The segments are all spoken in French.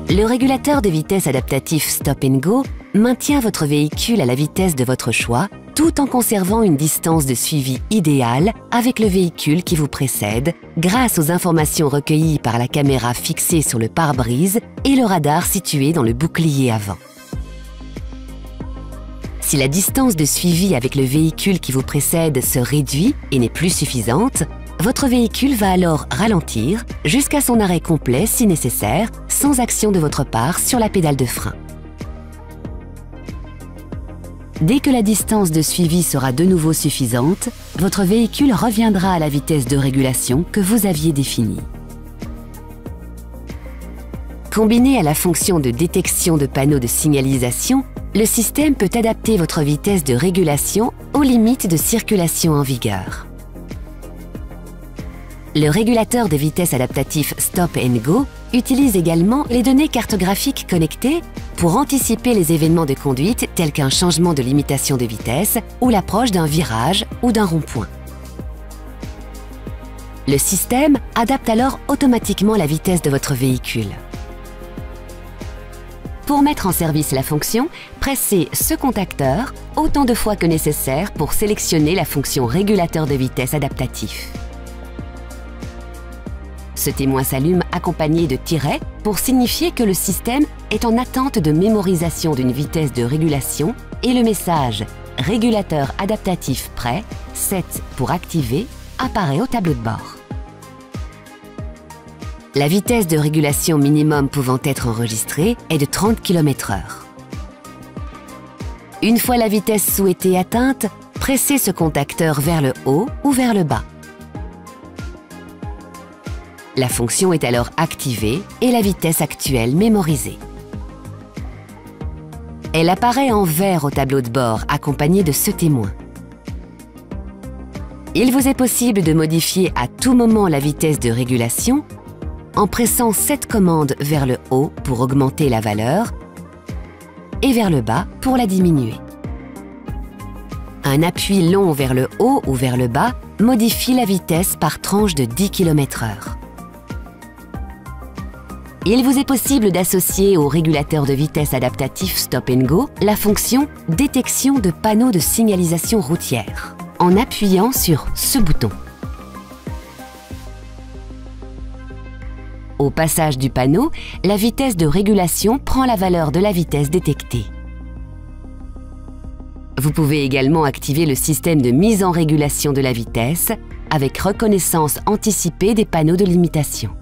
Le régulateur de vitesse adaptatif Stop & Go maintient votre véhicule à la vitesse de votre choix, tout en conservant une distance de suivi idéale avec le véhicule qui vous précède, grâce aux informations recueillies par la caméra fixée sur le pare-brise et le radar situé dans le bouclier avant. Si la distance de suivi avec le véhicule qui vous précède se réduit et n'est plus suffisante, votre véhicule va alors ralentir jusqu'à son arrêt complet si nécessaire, sans action de votre part sur la pédale de frein. Dès que la distance de suivi sera de nouveau suffisante, votre véhicule reviendra à la vitesse de régulation que vous aviez définie. Combiné à la fonction de détection de panneaux de signalisation, le système peut adapter votre vitesse de régulation aux limites de circulation en vigueur. Le régulateur de vitesse adaptatif Stop & Go utilise également les données cartographiques connectées pour anticiper les événements de conduite tels qu'un changement de limitation de vitesse ou l'approche d'un virage ou d'un rond-point. Le système adapte alors automatiquement la vitesse de votre véhicule. Pour mettre en service la fonction, pressez ce contacteur autant de fois que nécessaire pour sélectionner la fonction régulateur de vitesse adaptatif. Ce témoin s'allume accompagné de tirets pour signifier que le système est en attente de mémorisation d'une vitesse de régulation et le message « Régulateur adaptatif prêt, 7 pour activer » apparaît au tableau de bord. La vitesse de régulation minimum pouvant être enregistrée est de 30 km/h. Une fois la vitesse souhaitée atteinte, pressez ce contacteur vers le haut ou vers le bas. La fonction est alors activée et la vitesse actuelle mémorisée. Elle apparaît en vert au tableau de bord accompagné de ce témoin. Il vous est possible de modifier à tout moment la vitesse de régulation en pressant cette commande vers le haut pour augmenter la valeur et vers le bas pour la diminuer. Un appui long vers le haut ou vers le bas modifie la vitesse par tranche de 10 km/h. Il vous est possible d'associer au régulateur de vitesse adaptatif Stop & Go la fonction « Détection de panneaux de signalisation routière » en appuyant sur ce bouton. Au passage du panneau, la vitesse de régulation prend la valeur de la vitesse détectée. Vous pouvez également activer le système de mise en régulation de la vitesse avec reconnaissance anticipée des panneaux de limitation.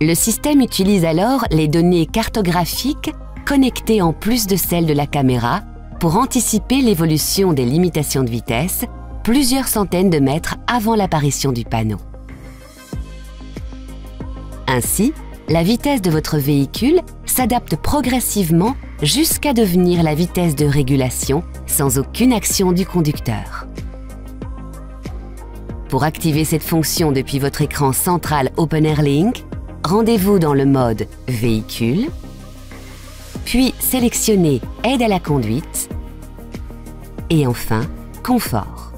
Le système utilise alors les données cartographiques connectées en plus de celles de la caméra pour anticiper l'évolution des limitations de vitesse plusieurs centaines de mètres avant l'apparition du panneau. Ainsi, la vitesse de votre véhicule s'adapte progressivement jusqu'à devenir la vitesse de régulation sans aucune action du conducteur. Pour activer cette fonction depuis votre écran central OpenAir Link, rendez-vous dans le mode « Véhicule », puis sélectionnez « Aide à la conduite » et enfin « Confort ».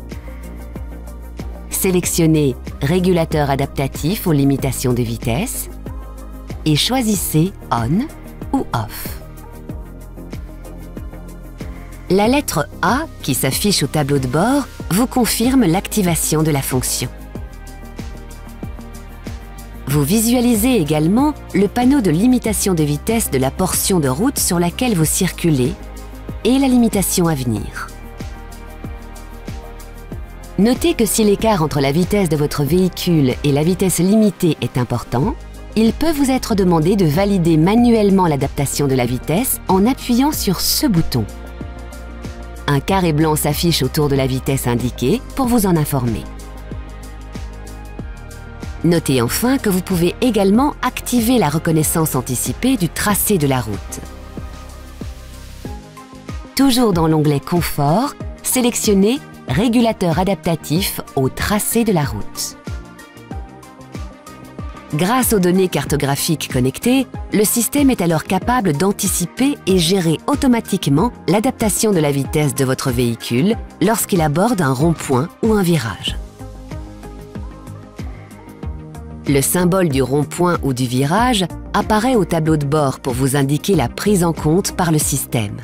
Sélectionnez « Régulateur adaptatif aux limitations de vitesse » et choisissez « On » ou « Off ». La lettre A qui s'affiche au tableau de bord vous confirme l'activation de la fonction. Vous visualisez également le panneau de limitation de vitesse de la portion de route sur laquelle vous circulez et la limitation à venir. Notez que si l'écart entre la vitesse de votre véhicule et la vitesse limitée est important, il peut vous être demandé de valider manuellement l'adaptation de la vitesse en appuyant sur ce bouton. Un carré blanc s'affiche autour de la vitesse indiquée pour vous en informer. Notez enfin que vous pouvez également activer la reconnaissance anticipée du tracé de la route. Toujours dans l'onglet Confort, sélectionnez Régulateur adaptatif au tracé de la route. Grâce aux données cartographiques connectées, le système est alors capable d'anticiper et gérer automatiquement l'adaptation de la vitesse de votre véhicule lorsqu'il aborde un rond-point ou un virage. Le symbole du rond-point ou du virage apparaît au tableau de bord pour vous indiquer la prise en compte par le système.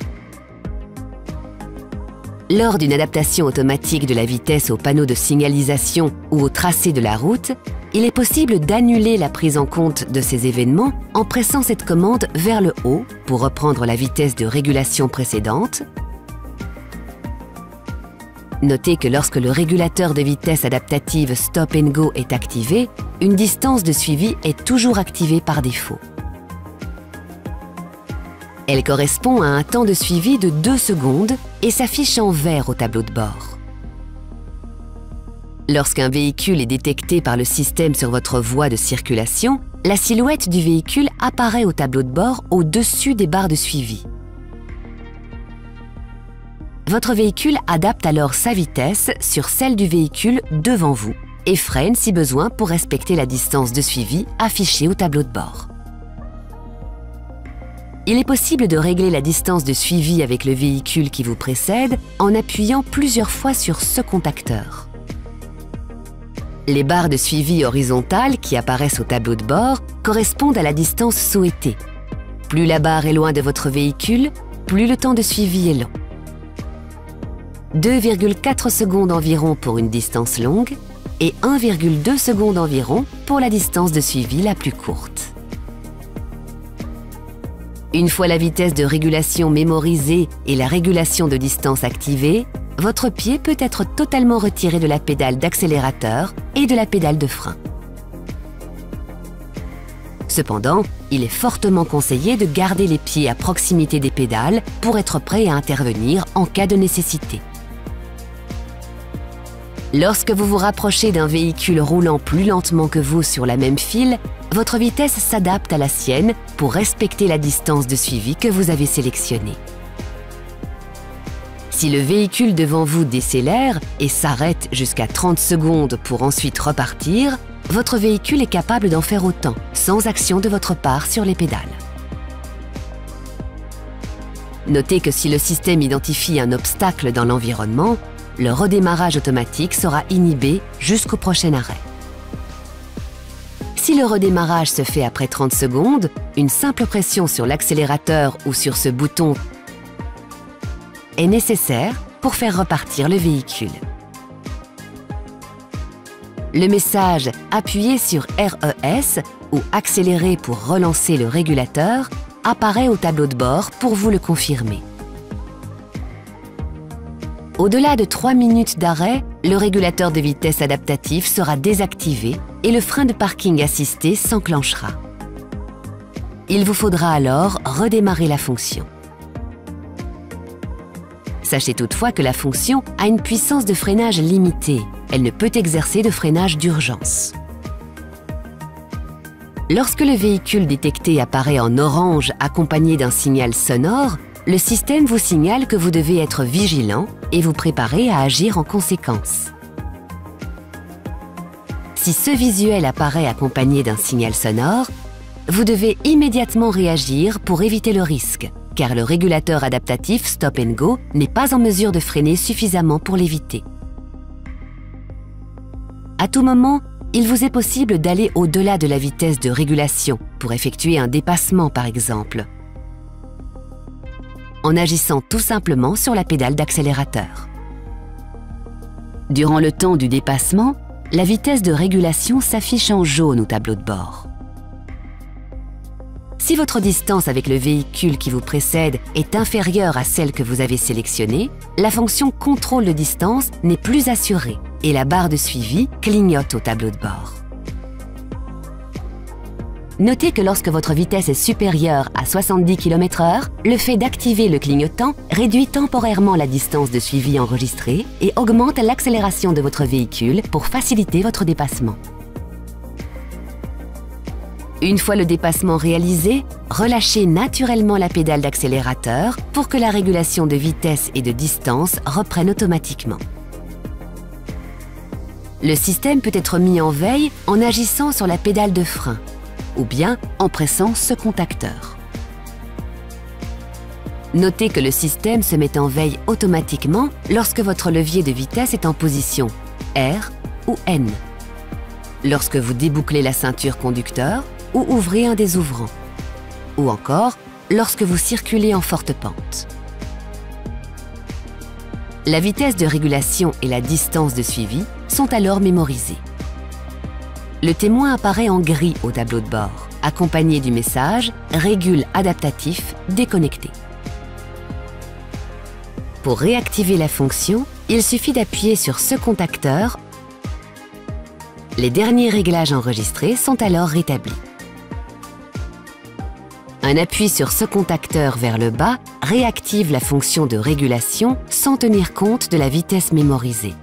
Lors d'une adaptation automatique de la vitesse au panneau de signalisation ou au tracé de la route, il est possible d'annuler la prise en compte de ces événements en pressant cette commande vers le haut pour reprendre la vitesse de régulation précédente. Notez que lorsque le régulateur de vitesse adaptative Stop & Go est activé, une distance de suivi est toujours activée par défaut. Elle correspond à un temps de suivi de 2 secondes et s'affiche en vert au tableau de bord. Lorsqu'un véhicule est détecté par le système sur votre voie de circulation, la silhouette du véhicule apparaît au tableau de bord au-dessus des barres de suivi. Votre véhicule adapte alors sa vitesse sur celle du véhicule devant vous et freine si besoin pour respecter la distance de suivi affichée au tableau de bord. Il est possible de régler la distance de suivi avec le véhicule qui vous précède en appuyant plusieurs fois sur ce contacteur. Les barres de suivi horizontales qui apparaissent au tableau de bord correspondent à la distance souhaitée. Plus la barre est loin de votre véhicule, plus le temps de suivi est long. 2,4 secondes environ pour une distance longue et 1,2 secondes environ pour la distance de suivi la plus courte. Une fois la vitesse de régulation mémorisée et la régulation de distance activée, votre pied peut être totalement retiré de la pédale d'accélérateur et de la pédale de frein. Cependant, il est fortement conseillé de garder les pieds à proximité des pédales pour être prêt à intervenir en cas de nécessité. Lorsque vous vous rapprochez d'un véhicule roulant plus lentement que vous sur la même file, votre vitesse s'adapte à la sienne pour respecter la distance de suivi que vous avez sélectionnée. Si le véhicule devant vous décélère et s'arrête jusqu'à 30 secondes pour ensuite repartir, votre véhicule est capable d'en faire autant, sans action de votre part sur les pédales. Notez que si le système identifie un obstacle dans l'environnement, le redémarrage automatique sera inhibé jusqu'au prochain arrêt. Si le redémarrage se fait après 30 secondes, une simple pression sur l'accélérateur ou sur ce bouton est nécessaire pour faire repartir le véhicule. Le message « Appuyez sur RES » ou « Accélérer pour relancer le régulateur » apparaît au tableau de bord pour vous le confirmer. Au-delà de 3 minutes d'arrêt, le régulateur de vitesse adaptatif sera désactivé et le frein de parking assisté s'enclenchera. Il vous faudra alors redémarrer la fonction. Sachez toutefois que la fonction a une puissance de freinage limitée. Elle ne peut exercer de freinage d'urgence. Lorsque le véhicule détecté apparaît en orange accompagné d'un signal sonore, le système vous signale que vous devez être vigilant et vous préparer à agir en conséquence. Si ce visuel apparaît accompagné d'un signal sonore, vous devez immédiatement réagir pour éviter le risque, car le régulateur adaptatif Stop & Go n'est pas en mesure de freiner suffisamment pour l'éviter. À tout moment, il vous est possible d'aller au-delà de la vitesse de régulation pour effectuer un dépassement par exemple, en agissant tout simplement sur la pédale d'accélérateur. Durant le temps du dépassement, la vitesse de régulation s'affiche en jaune au tableau de bord. Si votre distance avec le véhicule qui vous précède est inférieure à celle que vous avez sélectionnée, la fonction contrôle de distance n'est plus assurée et la barre de suivi clignote au tableau de bord. Notez que lorsque votre vitesse est supérieure à 70 km/h, le fait d'activer le clignotant réduit temporairement la distance de suivi enregistrée et augmente l'accélération de votre véhicule pour faciliter votre dépassement. Une fois le dépassement réalisé, relâchez naturellement la pédale d'accélérateur pour que la régulation de vitesse et de distance reprenne automatiquement. Le système peut être mis en veille en agissant sur la pédale de frein ou bien en pressant ce contacteur. Notez que le système se met en veille automatiquement lorsque votre levier de vitesse est en position R ou N. lorsque vous débouclez la ceinture conducteur ou ouvrez un des ouvrants, ou encore lorsque vous circulez en forte pente. La vitesse de régulation et la distance de suivi sont alors mémorisées. Le témoin apparaît en gris au tableau de bord, accompagné du message « Régule adaptatif déconnecté ». Pour réactiver la fonction, il suffit d'appuyer sur ce contacteur. Les derniers réglages enregistrés sont alors rétablis. Un appui sur ce contacteur vers le bas réactive la fonction de régulation sans tenir compte de la vitesse mémorisée.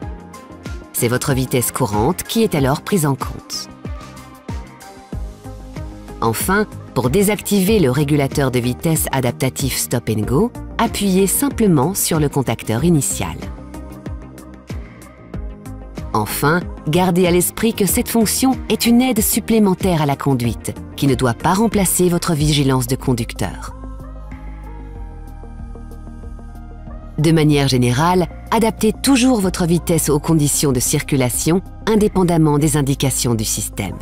C'est votre vitesse courante qui est alors prise en compte. Enfin, pour désactiver le régulateur de vitesse adaptatif Stop & Go, appuyez simplement sur le contacteur initial. Enfin, gardez à l'esprit que cette fonction est une aide supplémentaire à la conduite, qui ne doit pas remplacer votre vigilance de conducteur. De manière générale, adaptez toujours votre vitesse aux conditions de circulation, indépendamment des indications du système.